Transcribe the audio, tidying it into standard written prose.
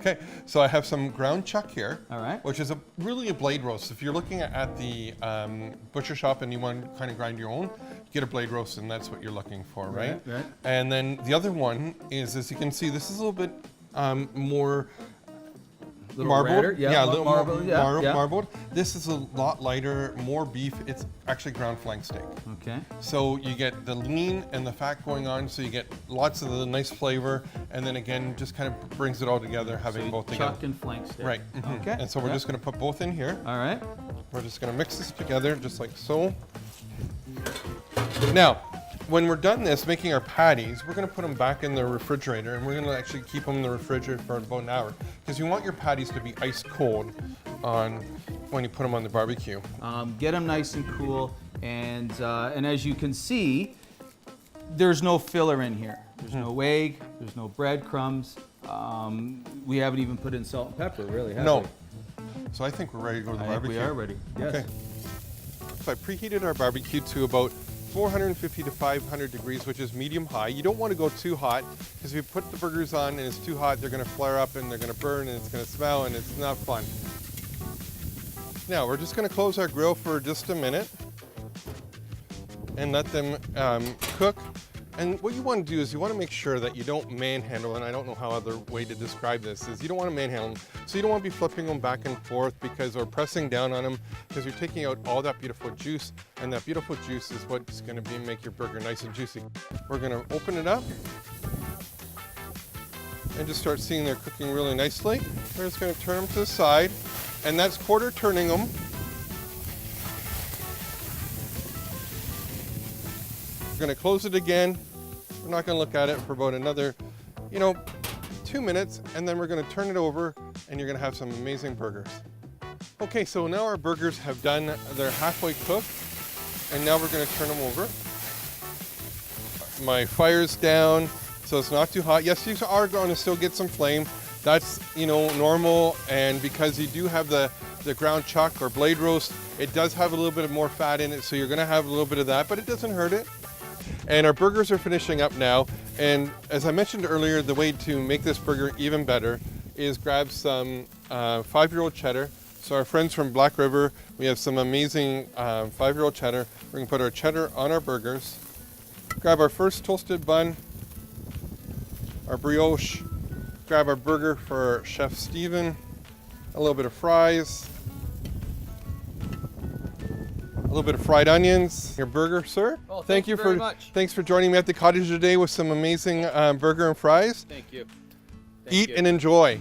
Okay, so I have some ground chuck here. All right. Which is really a blade roast. If you're looking at the butcher shop and you want to kind of grind your own, you get a blade roast and that's what you're looking for, right? Right. And then the other one is, as you can see, this is a little bit more marbled. Redder, Yeah, a little marbled, more yeah. marbled. This is a lot lighter, more beef. It's actually ground flank steak. Okay. So you get the lean and the fat going on, so you get lots of the nice flavor, and then again, just kind of brings it all together, having both together. Chuck and flank steak. Right. Okay. And so we're just going to put both in here. All right. We're just going to mix this together, just like so. Now, when we're done making our patties, we're going to put them back in the refrigerator, and we're going to actually keep them in the refrigerator for about an hour, because you want your patties to be ice cold when you put them on the barbecue. Get them nice and cool, and as you can see, there's no filler in here. There's no egg. There's no breadcrumbs. We haven't even put in salt and pepper, really, have we? So I think we're ready to go to the I think barbecue. we are ready. Yes. Okay. So I preheated our barbecue to about 450 to 500 degrees, which is medium high. You don't want to go too hot, because if you put the burgers on and it's too hot, they're going to flare up and they're going to burn and it's going to smell and it's not fun. Now we're just going to close our grill for just a minute and let them cook. And what you want to do is you want to make sure that you don't manhandle, and I don't know how other way to describe this is, you don't want to manhandle them. So you don't want to be flipping them back and forth or pressing down on them, because you're taking out all that beautiful juice, and that beautiful juice is what's going to make your burger nice and juicy. We're going to open it up and just start seeing they're cooking really nicely. We're just going to turn them to the side, and that's quarter turning them. We're going to close it again. We're not going to look at it for about another, 2 minutes, and then we're going to turn it over, and you're going to have some amazing burgers. Okay, so now our burgers have done, they're halfway cooked, and now we're going to turn them over. My fire's down, so it's not too hot. Yes, you are going to still get some flame. That's, normal, and because you do have the ground chuck or blade roast, it does have a little bit of more fat in it, so you're going to have a little bit of that, but it doesn't hurt it. And our burgers are finishing up now, and as I mentioned earlier, the way to make this burger even better is grab some 5-year-old cheddar. So our friends from Black River, we have some amazing 5-year-old cheddar. We're going to put our cheddar on our burgers. Grab our first toasted bun, our brioche, grab our burger for Chef Steven, a little bit of fries, a little bit of fried onions. Your burger, sir. Oh, thank you very much. Thanks for joining me at the cottage today with some amazing burger and fries. Thank you. Eat and enjoy.